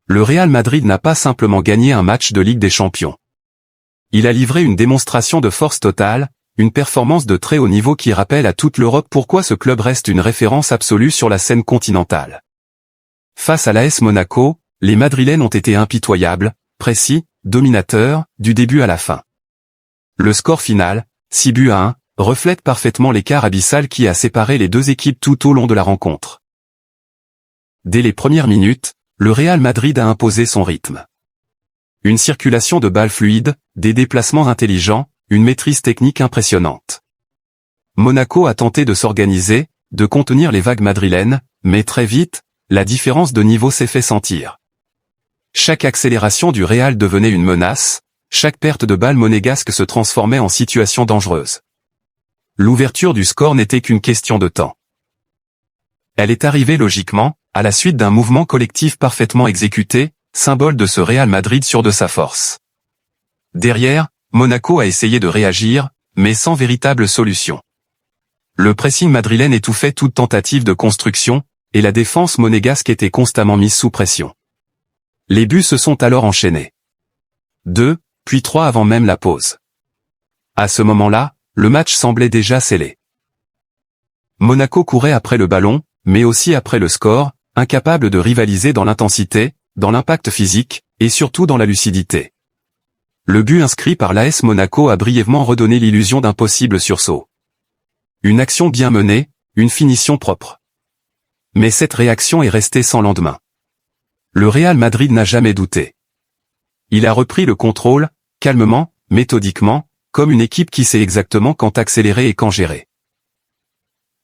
Le Real Madrid n'a pas simplement gagné un match de Ligue des Champions. Il a livré une démonstration de force totale, une performance de très haut niveau qui rappelle à toute l'Europe pourquoi ce club reste une référence absolue sur la scène continentale. Face à l'AS Monaco, les Madrilènes ont été impitoyables, précis, dominateurs, du début à la fin. Le score final, 6-1, reflète parfaitement l'écart abyssal qui a séparé les deux équipes tout au long de la rencontre. Dès les premières minutes, le Real Madrid a imposé son rythme. Une circulation de balles fluide, des déplacements intelligents, une maîtrise technique impressionnante. Monaco a tenté de s'organiser, de contenir les vagues madrilènes, mais très vite, la différence de niveau s'est fait sentir. Chaque accélération du Real devenait une menace, chaque perte de balle monégasque se transformait en situation dangereuse. L'ouverture du score n'était qu'une question de temps. Elle est arrivée logiquement, à la suite d'un mouvement collectif parfaitement exécuté, symbole de ce Real Madrid sûr de sa force. Derrière, Monaco a essayé de réagir, mais sans véritable solution. Le pressing madrilène étouffait toute tentative de construction, et la défense monégasque était constamment mise sous pression. Les buts se sont alors enchaînés. 2, puis 3 avant même la pause. À ce moment-là, le match semblait déjà scellé. Monaco courait après le ballon, mais aussi après le score, incapable de rivaliser dans l'intensité, dans l'impact physique, et surtout dans la lucidité. Le but inscrit par l'AS Monaco a brièvement redonné l'illusion d'un possible sursaut. Une action bien menée, une finition propre. Mais cette réaction est restée sans lendemain. Le Real Madrid n'a jamais douté. Il a repris le contrôle, calmement, méthodiquement, comme une équipe qui sait exactement quand accélérer et quand gérer.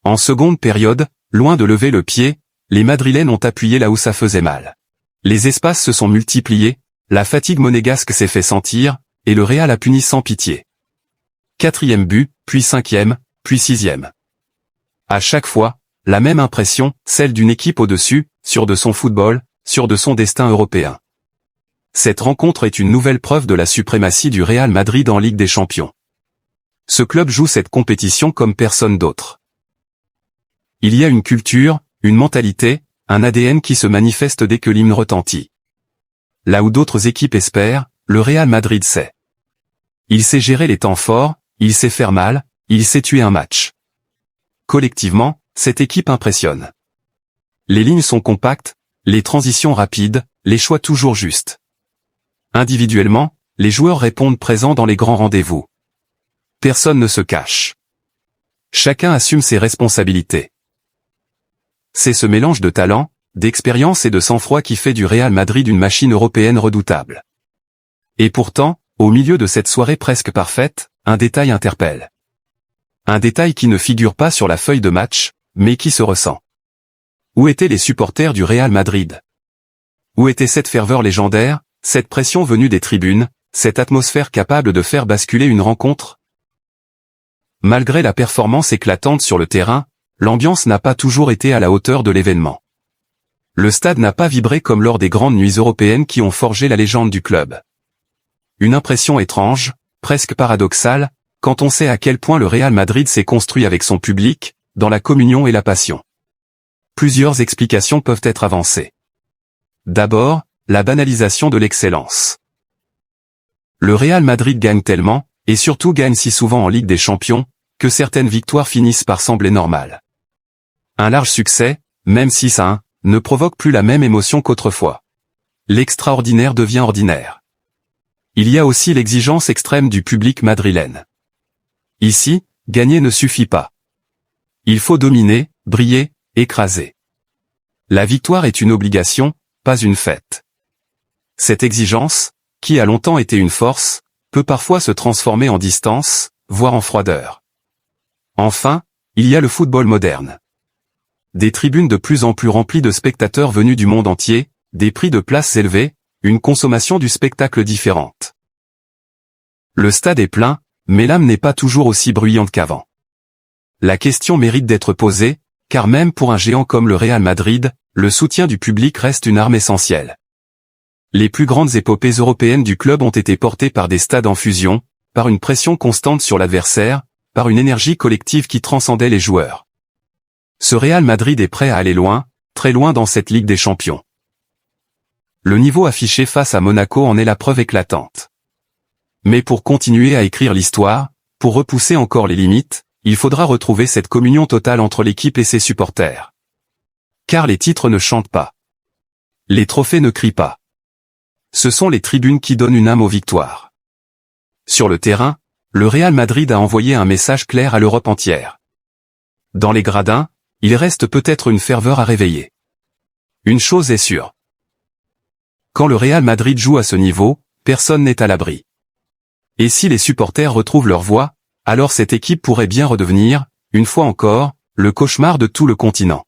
En seconde période, loin de lever le pied, les Madrilènes ont appuyé là où ça faisait mal. Les espaces se sont multipliés, la fatigue monégasque s'est fait sentir, et le Real a puni sans pitié. 4e but, puis 5e, puis 6e. À chaque fois, la même impression, celle d'une équipe au-dessus, sûre de son football, sûre de son destin européen. Cette rencontre est une nouvelle preuve de la suprématie du Real Madrid en Ligue des Champions. Ce club joue cette compétition comme personne d'autre. Il y a une culture, une mentalité, un ADN qui se manifeste dès que l'hymne retentit. Là où d'autres équipes espèrent, le Real Madrid sait. Il sait gérer les temps forts, il sait faire mal, il sait tuer un match. Collectivement, cette équipe impressionne. Les lignes sont compactes, les transitions rapides, les choix toujours justes. Individuellement, les joueurs répondent présents dans les grands rendez-vous. Personne ne se cache. Chacun assume ses responsabilités. C'est ce mélange de talent, d'expérience et de sang-froid qui fait du Real Madrid une machine européenne redoutable. Et pourtant, au milieu de cette soirée presque parfaite, un détail interpelle. Un détail qui ne figure pas sur la feuille de match, mais qui se ressent. Où étaient les supporters du Real Madrid? Où était cette ferveur légendaire, cette pression venue des tribunes, cette atmosphère capable de faire basculer une rencontre? Malgré la performance éclatante sur le terrain, l'ambiance n'a pas toujours été à la hauteur de l'événement. Le stade n'a pas vibré comme lors des grandes nuits européennes qui ont forgé la légende du club. Une impression étrange, presque paradoxale, quand on sait à quel point le Real Madrid s'est construit avec son public, dans la communion et la passion. Plusieurs explications peuvent être avancées. D'abord, la banalisation de l'excellence. Le Real Madrid gagne tellement, et surtout gagne si souvent en Ligue des Champions, que certaines victoires finissent par sembler normales. Un large succès, même 6-1, ne provoque plus la même émotion qu'autrefois. L'extraordinaire devient ordinaire. Il y a aussi l'exigence extrême du public madrilène. Ici, gagner ne suffit pas. Il faut dominer, briller, écraser. La victoire est une obligation, pas une fête. Cette exigence, qui a longtemps été une force, peut parfois se transformer en distance, voire en froideur. Enfin, il y a le football moderne. Des tribunes de plus en plus remplies de spectateurs venus du monde entier, des prix de places élevés, une consommation du spectacle différente. Le stade est plein, mais l'âme n'est pas toujours aussi bruyante qu'avant. La question mérite d'être posée, car même pour un géant comme le Real Madrid, le soutien du public reste une arme essentielle. Les plus grandes épopées européennes du club ont été portées par des stades en fusion, par une pression constante sur l'adversaire, par une énergie collective qui transcendait les joueurs. Ce Real Madrid est prêt à aller loin, très loin dans cette Ligue des Champions. Le niveau affiché face à Monaco en est la preuve éclatante. Mais pour continuer à écrire l'histoire, pour repousser encore les limites, il faudra retrouver cette communion totale entre l'équipe et ses supporters. Car les titres ne chantent pas. Les trophées ne crient pas. Ce sont les tribunes qui donnent une âme aux victoires. Sur le terrain, le Real Madrid a envoyé un message clair à l'Europe entière. Dans les gradins, il reste peut-être une ferveur à réveiller. Une chose est sûre. Quand le Real Madrid joue à ce niveau, personne n'est à l'abri. Et si les supporters retrouvent leur voix, alors cette équipe pourrait bien redevenir, une fois encore, le cauchemar de tout le continent.